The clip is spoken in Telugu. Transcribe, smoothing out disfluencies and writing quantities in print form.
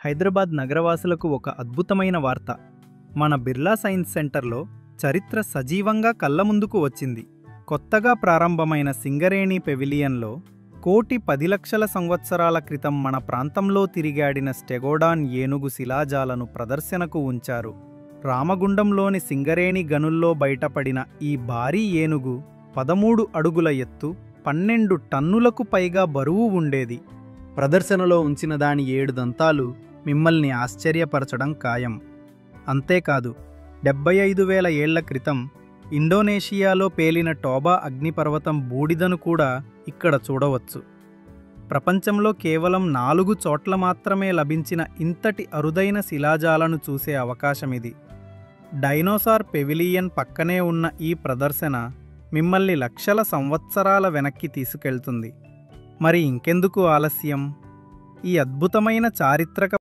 హైదరాబాద్ నగరవాసులకు ఒక అద్భుతమైన వార్త. మన బిర్లా సైన్స్ సెంటర్లో చరిత్ర సజీవంగా కళ్ళ ముందుకు వచ్చింది. కొత్తగా ప్రారంభమైన సింగరేణి పెవిలియన్లో 1,10,00,000 సంవత్సరాల క్రితం మన ప్రాంతంలో తిరిగాడిన స్టెగోడాన్ ఏనుగు శిలాజాలను ప్రదర్శనకు ఉంచారు. రామగుండంలోని సింగరేణి గనుల్లో బయటపడిన ఈ భారీ ఏనుగు 13 అడుగుల ఎత్తు, 12 టన్నులకు పైగా బరువు ఉండేది. ప్రదర్శనలో ఉంచిన దాని 7 దంతాలు మిమ్మల్ని ఆశ్చర్యపరచడం ఖాయం. అంతేకాదు, 75,000 ఏళ్ల క్రితం ఇండోనేషియాలో పేలిన టోబా అగ్నిపర్వతం బూడిదను కూడా ఇక్కడ చూడవచ్చు. ప్రపంచంలో కేవలం 4 చోట్ల మాత్రమే లభించిన ఇంతటి అరుదైన శిలాజాలను చూసే అవకాశమిది. డైనోసార్ పెవిలియన్ పక్కనే ఉన్న ఈ ప్రదర్శన మిమ్మల్ని లక్షల సంవత్సరాల వెనక్కి తీసుకెళ్తుంది. మరి ఇంకెందుకు ఆలస్యం? ఈ అద్భుతమైన చారిత్రక